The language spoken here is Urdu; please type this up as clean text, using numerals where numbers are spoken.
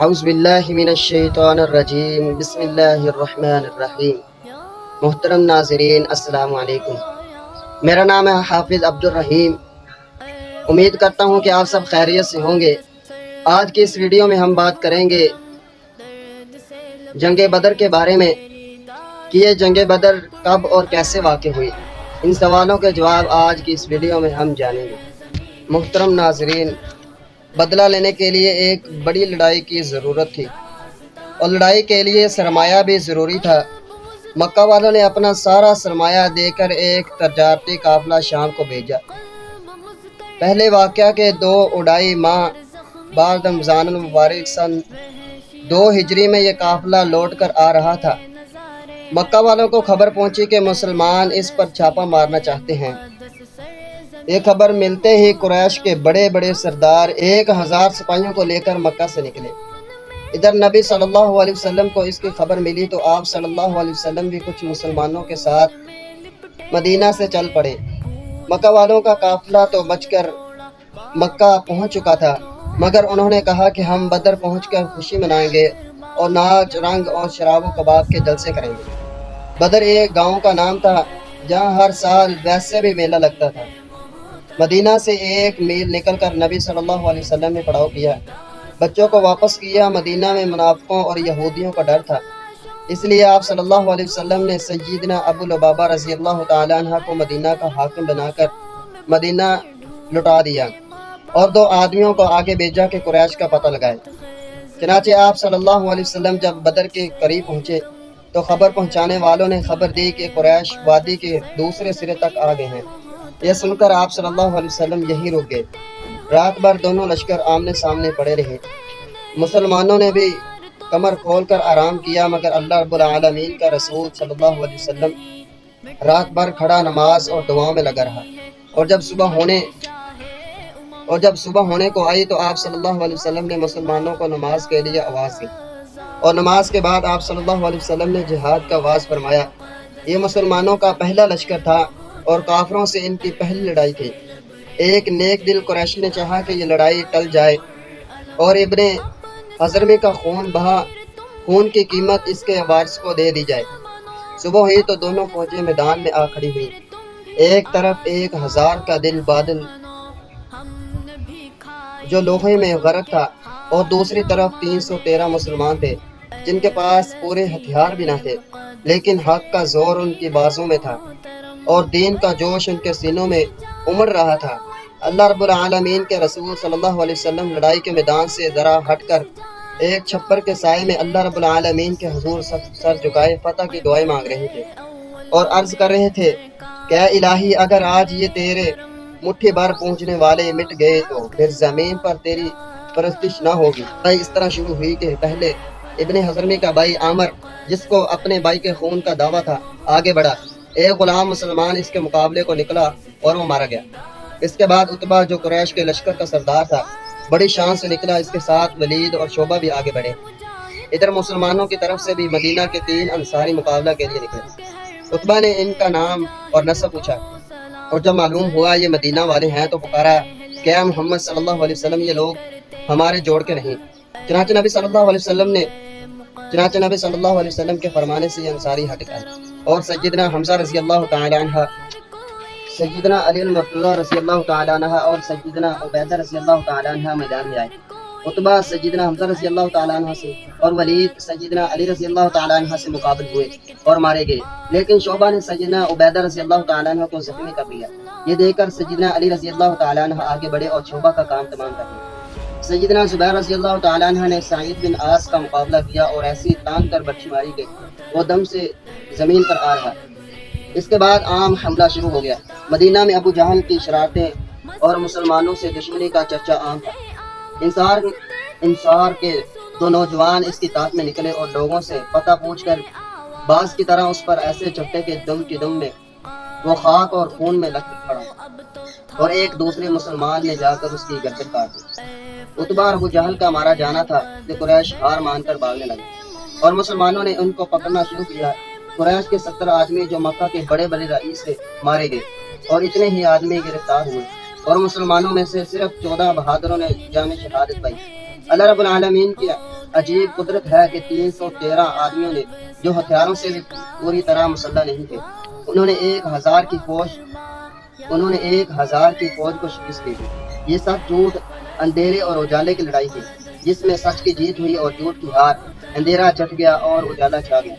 اعوذ باللہ من الشیطان الرجیم بسم اللہ الرحمن الرحیم۔ محترم ناظرین السلام علیکم، میرا نام ہے حافظ عبد الرحیم۔ امید کرتا ہوں کہ آپ سب خیریت سے ہوں گے۔ آج کی اس ویڈیو میں ہم بات کریں گے جنگ بدر کے بارے میں کہ یہ جنگ بدر کب اور کیسے واقع ہوئی۔ ان سوالوں کے جواب آج کی اس ویڈیو میں ہم جانیں گے۔ محترم ناظرین، بدلہ لینے کے لیے ایک بڑی لڑائی کی ضرورت تھی اور لڑائی کے لیے سرمایہ بھی ضروری تھا۔ مکہ والوں نے اپنا سارا سرمایہ دے کر ایک تجارتی قافلہ شام کو بھیجا۔ پہلے واقعہ کے 2 اڑائی ماہ بعد رمضان المبارک سن 2 ہجری میں یہ قافلہ لوٹ کر آ رہا تھا۔ مکہ والوں کو خبر پہنچی کہ مسلمان اس پر چھاپا مارنا چاہتے ہیں۔ یہ خبر ملتے ہی قریش کے بڑے بڑے سردار 1000 سپاہیوں کو لے کر مکہ سے نکلے۔ ادھر نبی صلی اللہ علیہ وسلم کو اس کی خبر ملی تو آپ صلی اللہ علیہ وسلم بھی کچھ مسلمانوں کے ساتھ مدینہ سے چل پڑے۔ مکہ والوں کا قافلہ تو بچ کر مکہ پہنچ چکا تھا، مگر انہوں نے کہا کہ ہم بدر پہنچ کر خوشی منائیں گے اور ناچ رنگ اور شراب و کباب کے جلسے کریں گے۔ بدر ایک گاؤں کا نام تھا جہاں ہر سال ویسے بھی میلہ لگتا تھا۔ مدینہ سے 1 میل نکل کر نبی صلی اللہ علیہ وسلم نے پڑاؤ کیا، بچوں کو واپس کیا۔ مدینہ میں منافقوں اور یہودیوں کا ڈر تھا، اس لیے آپ صلی اللہ علیہ وسلم نے سیدنا ابو لبابہ رضی اللہ تعالیٰ عنہ کو مدینہ کا حاکم بنا کر مدینہ لٹا دیا اور 2 آدمیوں کو آگے بھیجا کہ قریش کا پتہ لگائے۔ چنانچہ آپ صلی اللہ علیہ وسلم جب بدر کے قریب پہنچے تو خبر پہنچانے والوں نے خبر دی کہ قریش وادی کے دوسرے سرے تک آ گئے ہیں۔ یہ سن کر آپ صلی اللہ علیہ وسلم یہی رک گئے۔ رات بھر دونوں لشکر آمنے سامنے پڑے رہے۔ مسلمانوں نے بھی کمر کھول کر آرام کیا، مگر اللہ رب العالمین کا رسول صلی اللہ علیہ وسلم رات بھر کھڑا نماز اور دعاؤں میں لگا رہا۔ اور جب صبح ہونے کو آئی تو آپ صلی اللہ علیہ وسلم نے مسلمانوں کو نماز کے لیے آواز دی اور نماز کے بعد آپ صلی اللہ علیہ وسلم نے جہاد کا آغاز فرمایا۔ یہ مسلمانوں کا پہلا لشکر تھا اور کافروں سے ان کی پہلی لڑائی تھی۔ ایک نیک دل قریشی نے چاہا کہ یہ لڑائی ٹل جائے اور ابن حضرمی کا خون کی قیمت اس کے وارث کو دے دی جائے۔ صبح ہوئی تو دونوں فوجیں میدان میں آ کھڑی ہوئی۔ ایک طرف 1000 کا دل بادل جو لوہے میں غرق تھا اور دوسری طرف 313 مسلمان تھے جن کے پاس پورے ہتھیار بھی نہ تھے، لیکن حق کا زور ان کی بازوں میں تھا اور دین کا جوش ان کے سینوں میں امڑ رہا تھا۔ اللہ رب العالمین کے رسول صلی اللہ علیہ وسلم لڑائی کے میدان سے ذرا ہٹ کر ایک چھپر کے سائے میں اللہ رب العالمین کے حضور سر جھکائے فتح کی دعائیں مانگ رہے تھے اور عرض کر رہے تھے کہ اے الہی، اگر آج یہ تیرے مٹھی بھر پہنچنے والے مٹ گئے تو پھر زمین پر تیری پرستش نہ ہوگی۔ اس طرح شروع ہوئی کہ پہلے ابن حضرمی کا بھائی عامر، جس کو اپنے بھائی کے خون کا دعویٰ تھا، آگے بڑھا۔ ایک غلام مسلمان اس کے مقابلے کو نکلا اور وہ مارا گیا۔ اس کے بعد عتبہ جو قریش کے لشکر کا سردار تھا بڑی شان سے نکلا، اس کے ساتھ ولید اور شعبہ بھی آگے بڑھے۔ ادھر مسلمانوں کی طرف سے بھی مدینہ کے 3 انصاری مقابلہ کے لیے نکلے۔ عتبہ نے ان کا نام اور نسب پوچھا اور جب معلوم ہوا یہ مدینہ والے ہیں تو پکارا کہ اے محمد صلی اللہ علیہ وسلم، یہ لوگ ہمارے جوڑ کے نہیں۔ چنانچہ نبی صلی اللہ علیہ وسلم کے فرمانے سے یہ انصاری ہٹ گئے اور سیدنا حمزہ رضی اللہ تعالی عنہ، سیدنا علی المرتضی رضی اللہ تعالی عنہ اور سیدنا عبیدہ رضی اللہ تعالی عنہ میدان میں آئے۔ عتبہ سیدنا حمزہ رضی اللہ تعالی عنہ سے اور ولید سیدنا علی رضی اللہ تعالی عنہ سے مقابل ہوئے اور مارے گئے، لیکن شعبہ نے سیدنا عبیدہ رضی اللہ تعالی عنہ کو زخمی کر دیا۔ یہ دیکھ کر سیدنا علی رضی اللہ تعالی عنہ آگے بڑھے اور شعبہ کا کام تمام کر دیا۔ سیدنا زبیر رضی اللہ تعالی عنہ نے سعید بن عاص کا مقابلہ کیا اور ایسی تان کر برچھی ماری گئی، وہ دم سے زمین پر آ رہا۔ اس کے بعد عام حملہ شروع ہو گیا۔ مدینہ میں ابو جہل کی شرارتیں اور مسلمانوں سے دشمنی کا چرچا عام تھا۔ انصار کے 2 نوجوان اس کی طاق میں نکلے اور لوگوں سے پتہ پوچھ کر باز کی طرح اس پر ایسے چپٹے کہ دم کی دم میں وہ خاک اور خون میں لگ پڑا اور ایک دوسرے مسلمان نے جا کر اس کی گردن کاٹ دی۔ عتبہ اور ابو جہل کا مارا جانا تھا کہ قریش ہار مان کر بھاگنے لگے اور مسلمانوں نے ان کو پکڑنا شروع کیا۔ قریش کے 70 آدمی جو مکہ کے بڑے بڑے رئیس سے مارے گئے اور اتنے ہی آدمی گرفتار ہوئے اور مسلمانوں میں سے صرف 14 بہادروں نے جام شہادت پائی۔ اللہ رب العالمین کی عجیب قدرت ہے کہ 313 آدمیوں نے جو ہتھیاروں سے بھی پوری طرح مسلح نہیں تھے، انہوں نے 1000 کی فوج کو شکست دی۔ یہ سچ جھوٹ، اندھیرے اور اجالے کی لڑائی تھی، جس میں سچ کی جیت ہوئی اور جھوٹ کی ہار۔ اندھیرا چھٹ گیا اور اجالا چھا گیا۔